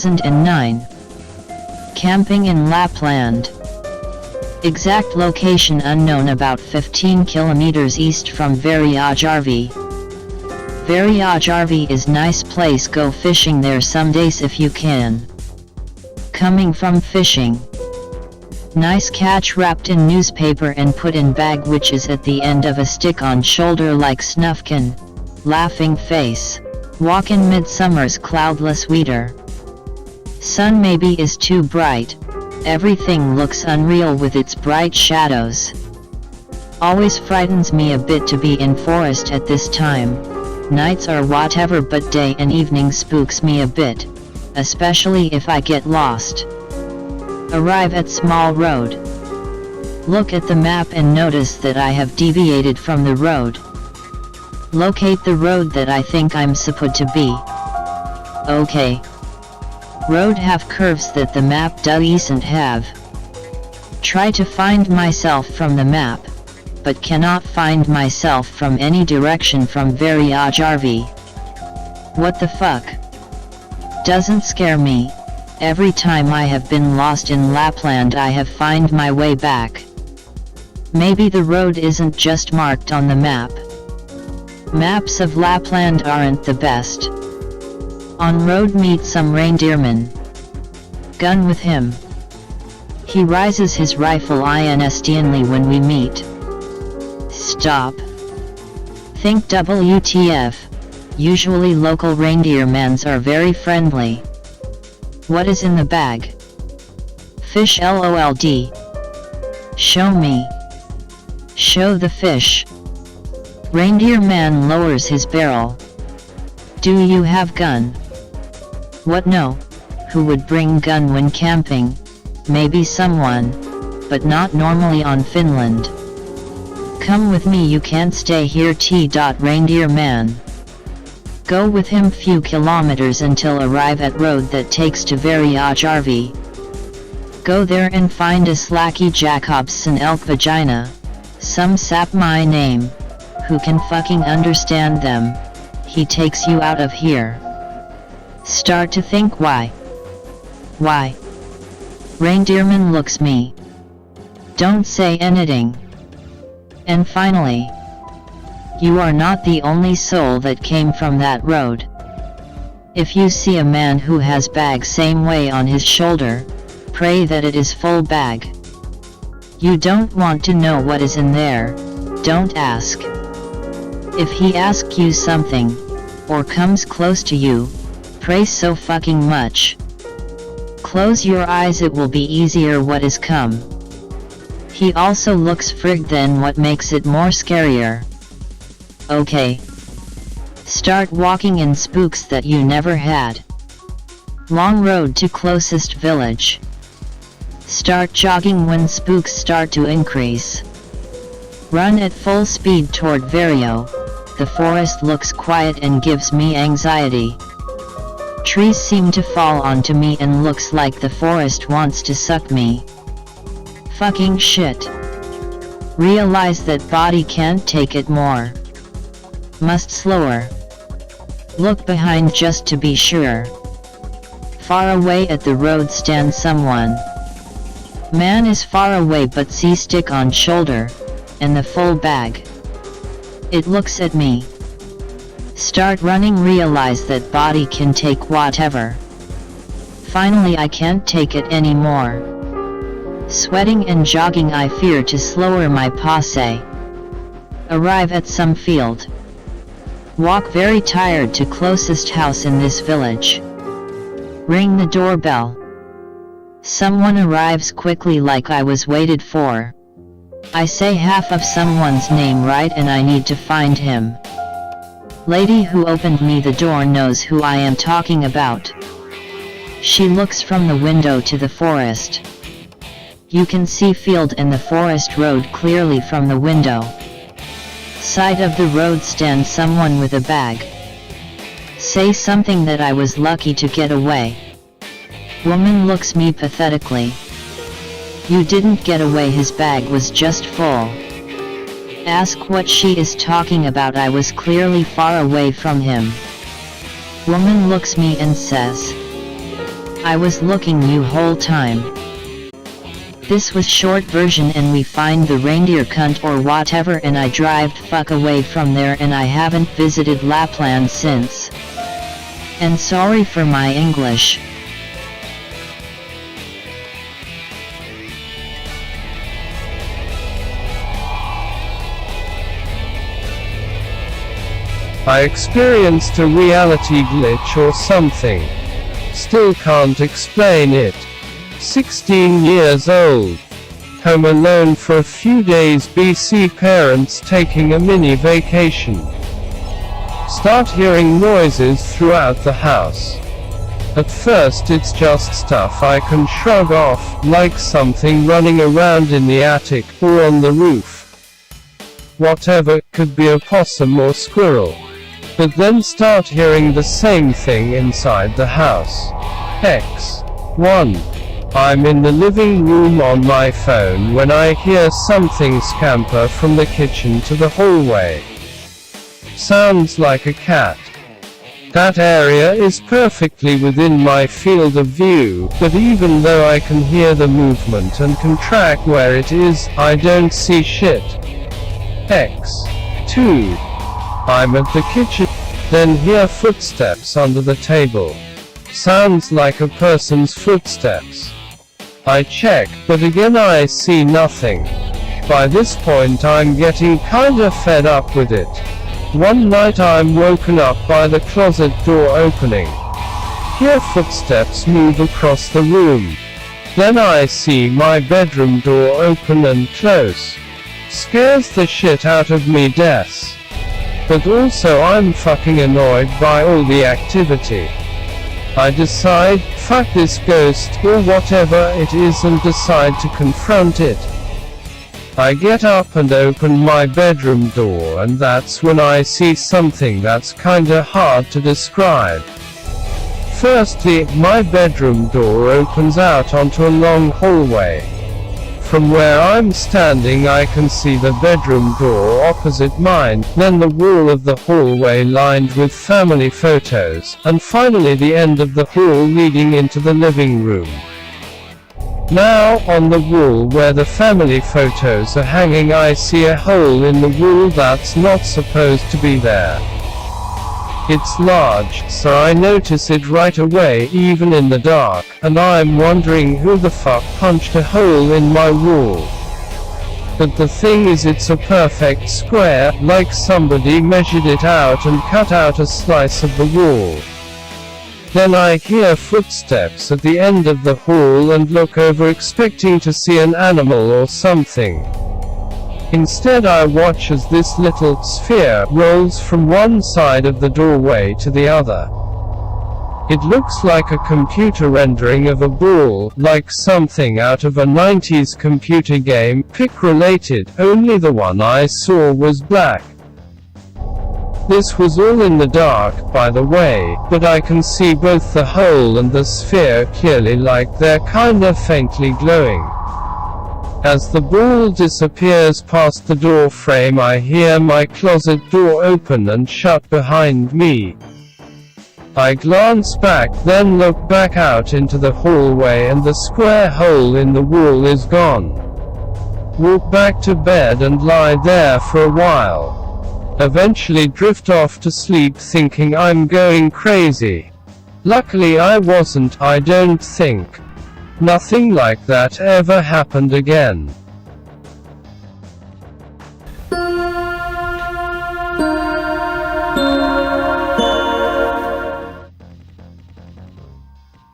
2009. Camping in Lapland. Exact location unknown, about 15 kilometers east from Veriajärvi. Veriajärvi is nice place, go fishing there some days if you can. Coming from fishing. Nice catch wrapped in newspaper and put in bag, which is at the end of a stick on shoulder like Snufkin. Laughing face. Walk in midsummer's cloudless weather. Sun maybe is too bright. Everything looks unreal with its bright shadows. Always frightens me a bit to be in forest at this time. Nights are whatever, but day and evening spooks me a bit, especially if I get lost. Arrive at small road. Look at the map and notice that I have deviated from the road. Locate the road that I think I'm supposed to be. Okay. Road have curves that the map doesn't have. Try to find myself from the map, but cannot find myself from any direction from Veriajärvi. What the fuck? Doesn't scare me. Every time I have been lost in Lapland I have find my way back. Maybe the road isn't just marked on the map. Maps of Lapland aren't the best. On road meet some reindeerman. Gun with him. He raises his rifle instantly when we meet. Stop. Think WTF. Usually local reindeermans are very friendly. What is in the bag? Fish LOLD. Show me. Show the fish. Reindeer man lowers his barrel. Do you have gun? What, no? Who would bring gun when camping? Maybe someone, but not normally on Finland. Come with me, you can't stay here. Reindeer man. Go with him few kilometers until arrive at road that takes to Veriajärvi. Go there and find a Slacky Jacobson elk vagina. Some sap my name. Who can fucking understand them? He takes you out of here. Start to think why. Why? Reindeerman looks me. Don't say anything. And finally, you are not the only soul that came from that road. If you see a man who has bag same way on his shoulder, pray that it is full bag. You don't want to know what is in there, don't ask. If he asks you something, or comes close to you, pray so fucking much. Close your eyes, it will be easier what is come. He also looks frigged, then what makes it more scarier? Okay. Start walking in spooks that you never had. Long road to closest village. Start jogging when spooks start to increase. Run at full speed toward Verio. The forest looks quiet and gives me anxiety. Trees seem to fall onto me and looks like the forest wants to suck me. Fucking shit. Realize that body can't take it more. Must slower. Look behind just to be sure. Far away at the road stands someone. Man is far away but see stick on shoulder, and the full bag. It looks at me. Start running, realize that body can take whatever. Finally I can't take it anymore. Sweating and jogging, I fear to slower my pace. Arrive at some field. Walk very tired to closest house in this village. Ring the doorbell. Someone arrives quickly like I was waited for. I say half of someone's name right and I need to find him. Lady who opened me the door knows who I am talking about. She looks from the window to the forest. You can see field and the forest road clearly from the window. Side of the road stands someone with a bag. Say something that I was lucky to get away. Woman looks me pathetically. You didn't get away, his bag was just full. Ask what she is talking about, I was clearly far away from him. Woman looks me and says, I was looking you whole time. This was short version and we find the reindeer cunt or whatever and I drived fuck away from there and I haven't visited Lapland since. And sorry for my English. I experienced a reality glitch or something. Still can't explain it. 16 years old. Home alone for a few days BC parents taking a mini vacation. Start hearing noises throughout the house. At first it's just stuff I can shrug off, like something running around in the attic or on the roof. Whatever, could be a possum or squirrel. But then start hearing the same thing inside the house. X1. I'm in the living room on my phone when I hear something scamper from the kitchen to the hallway. Sounds like a cat. That area is perfectly within my field of view, but even though I can hear the movement and can track where it is, I don't see shit. X2. I'm at the kitchen, then hear footsteps under the table. Sounds like a person's footsteps. I check, but again I see nothing. By this point I'm getting kinda fed up with it. One night I'm woken up by the closet door opening. Hear footsteps move across the room. Then I see my bedroom door open and close. Scares the shit out of me des. But also I'm fucking annoyed by all the activity. I decide, fuck this ghost, or whatever it is and decide to confront it. I get up and open my bedroom door and that's when I see something that's kinda hard to describe. Firstly, my bedroom door opens out onto a long hallway. From where I'm standing I can see the bedroom door opposite mine, then the wall of the hallway lined with family photos, and finally the end of the hall leading into the living room. Now, on the wall where the family photos are hanging I see a hole in the wall that's not supposed to be there. It's large, so I notice it right away even in the dark, and I'm wondering who the fuck punched a hole in my wall. But the thing is it's a perfect square, like somebody measured it out and cut out a slice of the wall. Then I hear footsteps at the end of the hall and look over expecting to see an animal or something. Instead I watch as this little sphere rolls from one side of the doorway to the other. It looks like a computer rendering of a ball, like something out of a 90s computer game, pick related, only the one I saw was black. This was all in the dark, by the way, but I can see both the hole and the sphere clearly, like they're kinda faintly glowing. As the ball disappears past the door frame I hear my closet door open and shut behind me. I glance back, then look back out into the hallway and the square hole in the wall is gone. Walk back to bed and lie there for a while. Eventually drift off to sleep thinking I'm going crazy. Luckily I wasn't, I don't think. Nothing like that ever happened again.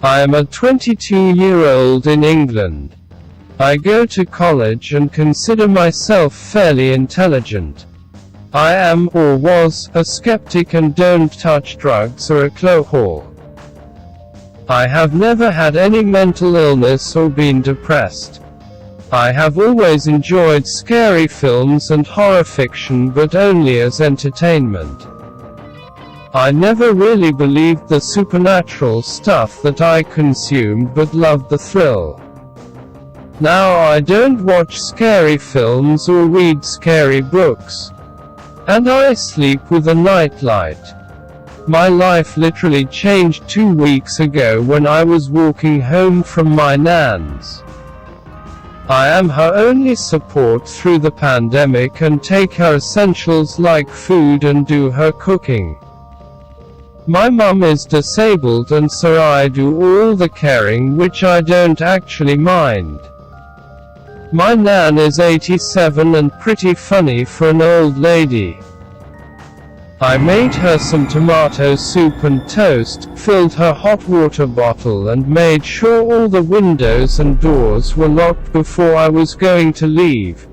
I am a 22-year-old in England. I go to college and consider myself fairly intelligent. I am, or was, a skeptic and don't touch drugs or alcohol. I have never had any mental illness or been depressed. I have always enjoyed scary films and horror fiction, but only as entertainment. I never really believed the supernatural stuff that I consumed, but loved the thrill. Now I don't watch scary films or read scary books. And I sleep with a nightlight. My life literally changed 2 weeks ago when I was walking home from my nan's. I am her only support through the pandemic and take her essentials like food and do her cooking. My mum is disabled and so I do all the caring, which I don't actually mind. My nan is 87 and pretty funny for an old lady. I made her some tomato soup and toast, filled her hot water bottle and made sure all the windows and doors were locked before I was going to leave.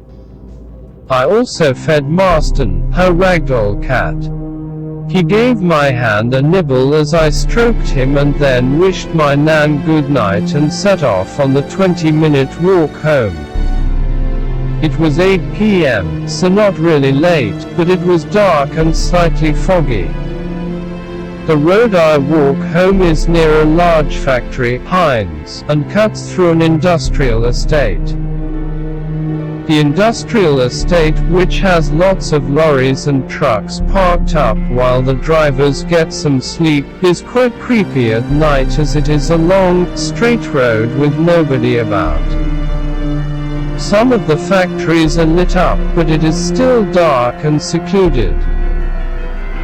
I also fed Marston, her ragdoll cat. He gave my hand a nibble as I stroked him and then wished my nan good night and set off on the 20-minute walk home. It was 8 p.m., so not really late, but it was dark and slightly foggy. The road I walk home is near a large factory, Heinz, and cuts through an industrial estate. The industrial estate, which has lots of lorries and trucks parked up while the drivers get some sleep, is quite creepy at night as it is a long, straight road with nobody about. Some of the factories are lit up, but it is still dark and secluded.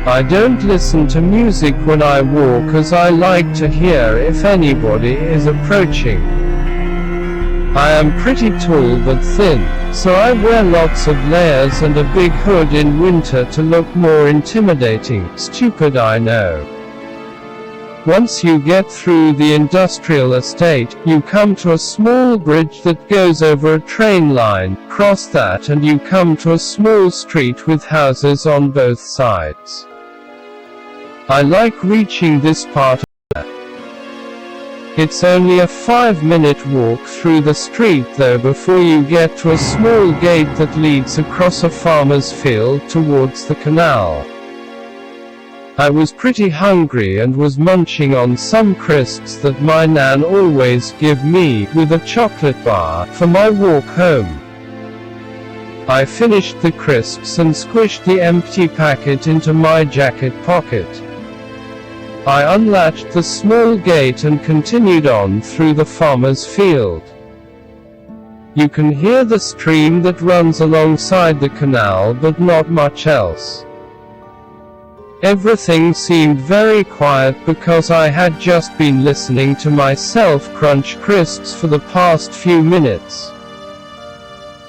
I don't listen to music when I walk as I like to hear if anybody is approaching. I am pretty tall but thin, so I wear lots of layers and a big hood in winter to look more intimidating. Stupid, I know. Once you get through the industrial estate, you come to a small bridge that goes over a train line, cross that and you come to a small street with houses on both sides. I like reaching this part of it. It's only a 5-minute walk through the street though before you get to a small gate that leads across a farmer's field towards the canal. I was pretty hungry and was munching on some crisps that my nan always give me, with a chocolate bar, for my walk home. I finished the crisps and squished the empty packet into my jacket pocket. I unlatched the small gate and continued on through the farmer's field. You can hear the stream that runs alongside the canal but not much else. Everything seemed very quiet because I had just been listening to myself crunch crisps for the past few minutes.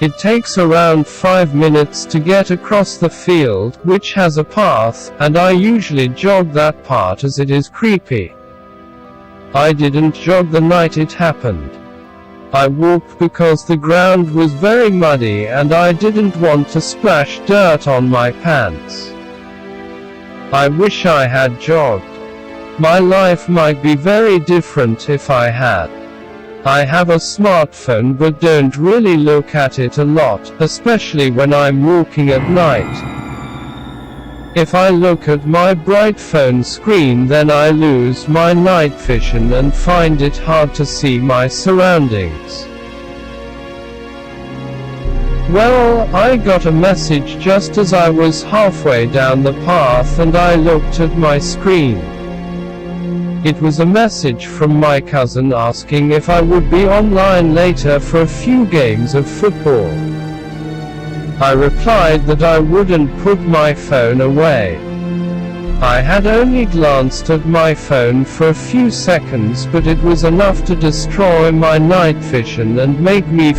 It takes around 5 minutes to get across the field, which has a path, and I usually jog that part as it is creepy. I didn't jog the night it happened. I walked because the ground was very muddy and I didn't want to splash dirt on my pants. I wish I had jogged. My life might be very different if I had. I have a smartphone but don't really look at it a lot, especially when I'm walking at night. If I look at my bright phone screen then I lose my night vision and find it hard to see my surroundings. Well, I got a message just as I was halfway down the path and I looked at my screen. It was a message from my cousin asking if I would be online later for a few games of football. I replied that I wouldn't put my phone away. I had only glanced at my phone for a few seconds but it was enough to destroy my night vision and make me